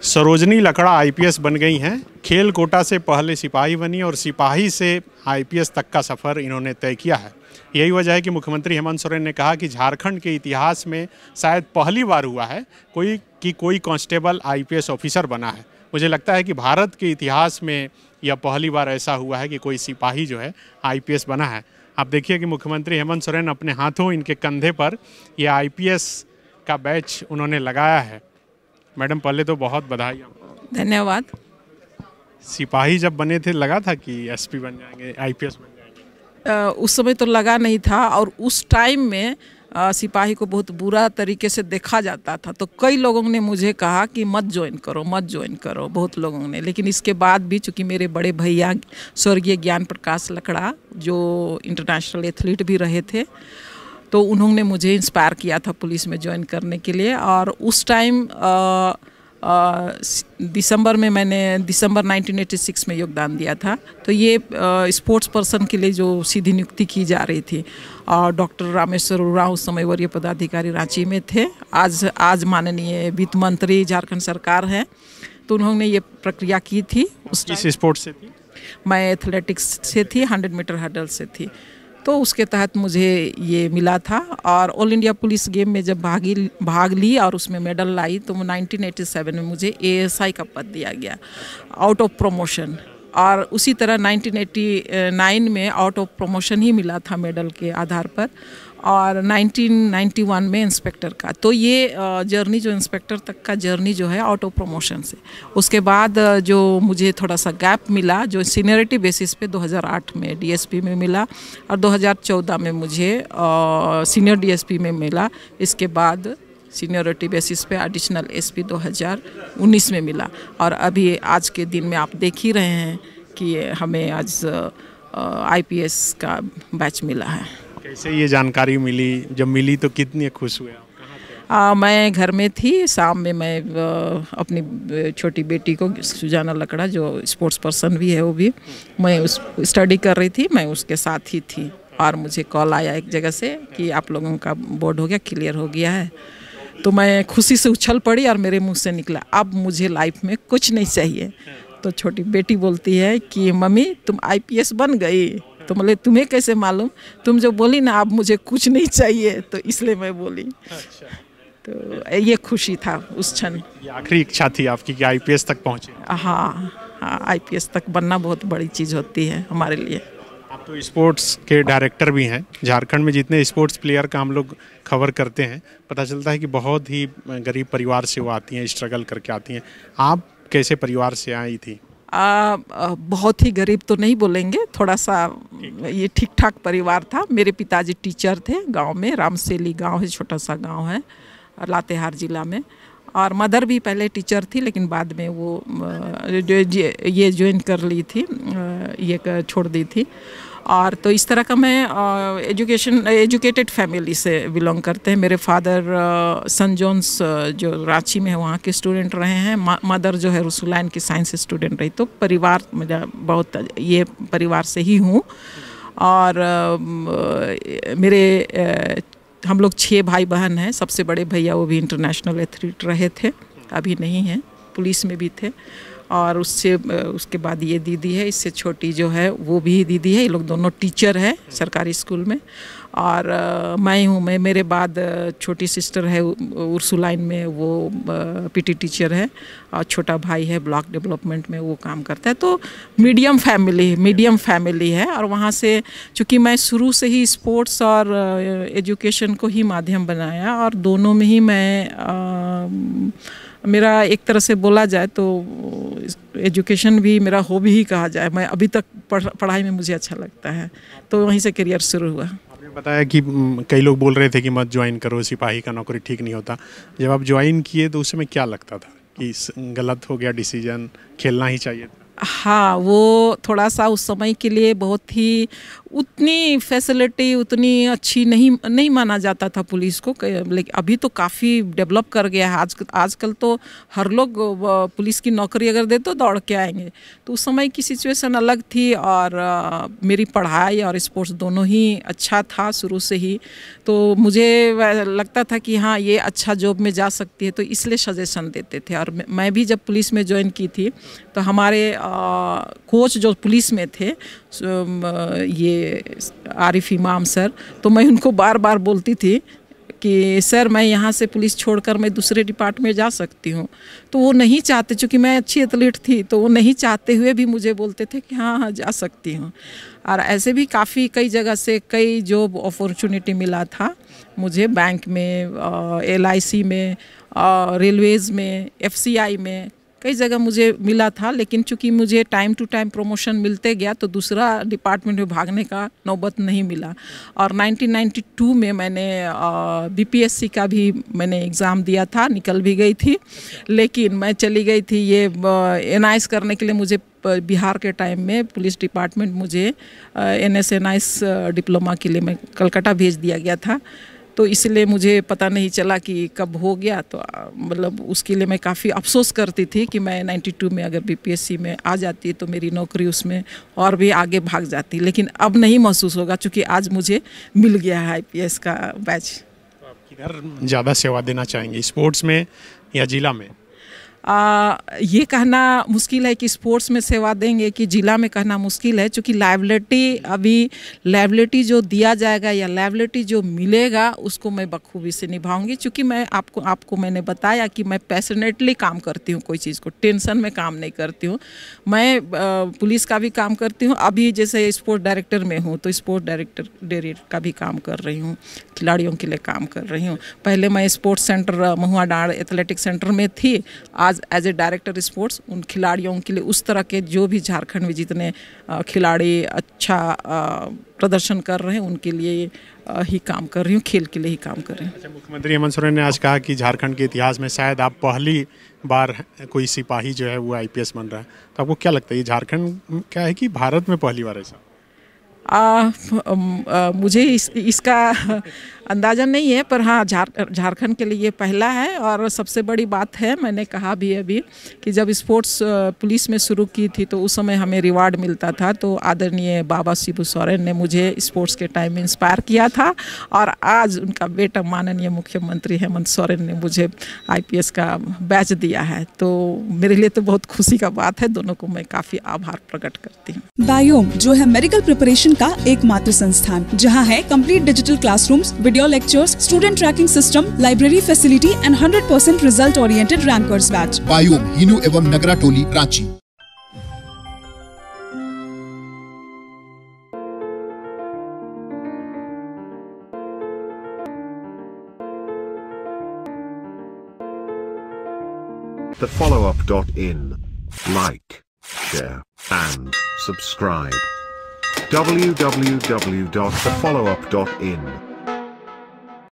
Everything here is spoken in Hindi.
सरोजनी लकड़ा आईपीएस बन गई हैं। खेल कोटा से पहले सिपाही बनी और सिपाही से आईपीएस तक का सफ़र इन्होंने तय किया है। यही वजह है कि मुख्यमंत्री हेमंत सोरेन ने कहा कि झारखंड के इतिहास में शायद पहली बार हुआ है कोई कांस्टेबल आईपीएस ऑफिसर बना है। मुझे लगता है कि भारत के इतिहास में यह पहली बार ऐसा हुआ है कि कोई सिपाही जो है आईपीएस बना है। आप देखिए कि मुख्यमंत्री हेमंत सोरेन अपने हाथों इनके कंधे पर यह आईपीएस का बैच उन्होंने लगाया है। मैडम, पहले तो बहुत बधाई आपको। धन्यवाद। सिपाही जब बने थे लगा था कि एसपी बन जाएंगे, आईपीएस बन जाएंगे? उस समय तो लगा नहीं था, और उस टाइम में सिपाही को बहुत बुरा तरीके से देखा जाता था। तो कई लोगों ने मुझे कहा कि मत ज्वाइन करो, बहुत लोगों ने। लेकिन इसके बाद भी चूँकि मेरे बड़े भैया स्वर्गीय ज्ञान प्रकाश लकड़ा जो इंटरनेशनल एथलीट भी रहे थे, तो उन्होंने मुझे इंस्पायर किया था पुलिस में ज्वाइन करने के लिए। और उस टाइम दिसंबर 1986 में योगदान दिया था। तो ये स्पोर्ट्स पर्सन के लिए जो सीधी नियुक्ति की जा रही थी, और डॉक्टर रामेश्वर उरांव उस समय वरीय पदाधिकारी रांची में थे। आज माननीय वित्त मंत्री झारखंड सरकार है, तो उन्होंने ये प्रक्रिया की थी। किस स्पोर्ट्स से थी? मैं एथलेटिक्स से थी, 100 मीटर हर्डल से थी। तो उसके तहत मुझे ये मिला था। और ऑल इंडिया पुलिस गेम में जब भाग ली और उसमें मेडल लाई, तो 1987 में मुझे एएसआई का पद दिया गया, आउट ऑफ प्रमोशन। और उसी तरह 1989 में आउट ऑफ प्रमोशन ही मिला था मेडल के आधार पर, और 1991 में इंस्पेक्टर का। तो ये जर्नी जो इंस्पेक्टर तक का जर्नी जो है आउट ऑफ प्रमोशन से, उसके बाद जो मुझे थोड़ा सा गैप मिला जो सीनियरिटी बेसिस पे 2008 में डीएसपी में मिला, और 2014 में मुझे सीनियर डीएसपी में मिला। इसके बाद सीनियरिटी बेसिस पे एडिशनल एसपी 2019 में मिला। और अभी आज के दिन में आप देख ही रहे हैं कि हमें आज आईपीएस का बैच मिला है। कैसे ये जानकारी मिली? जब मिली तो कितनी खुश हुए आप? मैं घर में थी। शाम में मैं अपनी छोटी बेटी को, सुजाना लकड़ा जो स्पोर्ट्स पर्सन भी है, वो भी, मैं उस स्टडी कर रही थी, मैं उसके साथ ही थी। और मुझे कॉल आया एक जगह से कि आप लोगों का बोर्ड हो गया, क्लियर हो गया है। तो मैं खुशी से उछल पड़ी और मेरे मुंह से निकला, अब मुझे लाइफ में कुछ नहीं चाहिए। तो छोटी बेटी बोलती है कि मम्मी तुम आईपीएस बन गई। तो बोले तुम्हें कैसे मालूम? तुम जो बोली ना अब मुझे कुछ नहीं चाहिए, तो इसलिए मैं बोली। अच्छा। तो ये खुशी था उस क्षण। ये आखिरी इच्छा थी आपकी कि आईपीएस तक पहुंचे? हाँ, आईपीएस तक बनना बहुत बड़ी चीज़ होती है हमारे लिए। आप तो स्पोर्ट्स के डायरेक्टर भी हैं। झारखंड में जितने स्पोर्ट्स प्लेयर का हम लोग खबर करते हैं, पता चलता है कि बहुत ही गरीब परिवार से वो आती हैं, स्ट्रगल करके आती हैं। आप कैसे परिवार से आई थी? बहुत ही गरीब तो नहीं बोलेंगे, थोड़ा सा ये ठीक ठाक परिवार था। मेरे पिताजी टीचर थे गांव में, रामसेली गांव है, छोटा सा गांव है लातेहार जिला में। और मदर भी पहले टीचर थी, लेकिन बाद में वो ये ज्वाइन कर ली थी, ये छोड़ दी थी। और तो इस तरह का मैं एजुकेटेड फैमिली से बिलोंग करते हैं। मेरे फादर सन जोन्स जो रांची में है वहाँ के स्टूडेंट रहे हैं। मदर जो है रुसुलैन की साइंस स्टूडेंट रही। तो परिवार मेरा बहुत, ये परिवार से ही हूँ। और हम लोग 6 भाई बहन हैं। सबसे बड़े भैया वो भी इंटरनेशनल एथलीट रहे थे, अभी नहीं हैं, पुलिस में भी थे। और उसके बाद ये दीदी है, इससे छोटी जो है वो भी दीदी है। ये लोग दोनों टीचर है सरकारी स्कूल में। और मैं हूँ, मेरे बाद छोटी सिस्टर है उर्सुलाइन में, वो पीटी टीचर है। और छोटा भाई है ब्लॉक डेवलपमेंट में, वो काम करता है। तो मीडियम फैमिली है। और वहाँ से चूँकि मैं शुरू से ही स्पोर्ट्स और एजुकेशन को ही माध्यम बनाया, और दोनों में ही मैं मेरा एक तरह से बोला जाए तो एजुकेशन भी मेरा हॉबी ही कहा जाए। मैं अभी तक पढ़ाई में मुझे अच्छा लगता है, तो वहीं से करियर शुरू हुआ। आपने बताया कि कई लोग बोल रहे थे कि मत ज्वाइन करो, सिपाही का नौकरी ठीक नहीं होता। जब आप ज्वाइन किए तो उस समय क्या लगता था कि गलत हो गया डिसीजन, खेलना ही चाहिए था? हाँ, वो थोड़ा सा उस समय के लिए बहुत ही उतनी फैसिलिटी उतनी अच्छी नहीं माना जाता था पुलिस को, लेकिन अभी तो काफ़ी डेवलप कर गया है। आजकल तो हर लोग पुलिस की नौकरी अगर दे तो दौड़ के आएंगे। तो उस समय की सिचुएशन अलग थी और मेरी पढ़ाई और स्पोर्ट्स दोनों ही अच्छा था शुरू से ही। तो मुझे लगता था कि हाँ, ये अच्छा जॉब में जा सकती है, तो इसलिए सजेशन देते थे। और मैं भी जब पुलिस में ज्वाइन की थी तो हमारे कोच जो पुलिस में थे, ये आरिफ इमाम सर, तो मैं उनको बार बार बोलती थी कि सर मैं यहाँ से पुलिस छोड़कर मैं दूसरे डिपार्टमेंट जा सकती हूँ। तो वो नहीं चाहते, चूँकि मैं अच्छी एथलीट थी, तो वो नहीं चाहते हुए भी मुझे बोलते थे कि हाँ हाँ जा सकती हूँ। और ऐसे भी काफ़ी कई जगह से कई जॉब अपॉर्चुनिटी मिला था मुझे, बैंक में, LIC में, रेलवेज़ में, FCI में, कई जगह मुझे मिला था। लेकिन चूंकि मुझे टाइम टू टाइम प्रमोशन मिलते गया तो दूसरा डिपार्टमेंट में भागने का नौबत नहीं मिला। और 1992 में मैंने BPSC का भी मैंने एग्ज़ाम दिया था, निकल भी गई थी, लेकिन मैं चली गई थी ये NIS करने के लिए। मुझे बिहार के टाइम में पुलिस डिपार्टमेंट मुझे NS डिप्लोमा के लिए मैं कलकत्ता भेज दिया गया था। तो इसलिए मुझे पता नहीं चला कि कब हो गया। तो मतलब उसके लिए मैं काफ़ी अफसोस करती थी कि मैं 92 में अगर BPSC में आ जाती तो मेरी नौकरी उसमें और भी आगे भाग जाती। लेकिन अब नहीं महसूस होगा, क्योंकि आज मुझे मिल गया है IPS का बैच। तो आप किधर ज़्यादा सेवा देना चाहेंगे, स्पोर्ट्स में या जिला में? ये कहना मुश्किल है कि स्पोर्ट्स में सेवा देंगे कि जिला में, कहना मुश्किल है। क्योंकि लायबिलिटी जो दिया जाएगा या लायबिलिटी जो मिलेगा उसको मैं बखूबी से निभाऊंगी। क्योंकि मैं आपको मैंने बताया कि मैं पैशनेटली काम करती हूँ, कोई चीज़ को टेंशन में काम नहीं करती हूँ। मैं पुलिस का भी काम करती हूँ, अभी जैसे स्पोर्ट डायरेक्टर में हूँ तो स्पोर्ट डायरेक्टर का भी काम कर रही हूँ, खिलाड़ियों के लिए काम कर रही हूँ। पहले मैं स्पोर्ट्स सेंटर महुआ डाँड़ एथलेटिक सेंटर में थी, आज एज ए डायरेक्टर स्पोर्ट्स उन खिलाड़ियों के लिए, उस तरह के जो भी झारखंड में जितने खिलाड़ी अच्छा प्रदर्शन कर रहे हैं उनके लिए ही काम कर रही हूँ, खेल के लिए ही काम कर रही हूँ। अच्छा, मुख्यमंत्री हेमंत सोरेन ने आज कहा कि झारखंड के इतिहास में शायद आप पहली बार कोई सिपाही जो है वो IPS बन रहा है। तो आपको क्या लगता है, ये झारखंड क्या है कि भारत में पहली बार ऐसा? मुझे इसका अंदाज़ा नहीं है, पर हाँ झारखंड के लिए ये पहला है। और सबसे बड़ी बात है, मैंने कहा भी अभी कि जब स्पोर्ट्स पुलिस में शुरू की थी तो उस समय हमें रिवार्ड मिलता था। तो आदरणीय बाबा शिबू सोरेन ने मुझे स्पोर्ट्स के टाइम में इंस्पायर किया था, और आज उनका बेटा माननीय मुख्यमंत्री हेमंत सोरेन ने मुझे IPS का बैच दिया है। तो मेरे लिए तो बहुत खुशी का बात है, दोनों को मैं काफ़ी आभार प्रकट करती हूँ। बायोम जो है मेडिकल प्रिपरेशन का एकमात्र संस्थान, जहां है complete digital classrooms, video lectures, student tracking system, library facility and 100% result oriented rankers batch. Biome, Hinoo एवं नगरा टोली, Ranchi. thefollowup.in. Like, share, and subscribe. www.thefollowup.in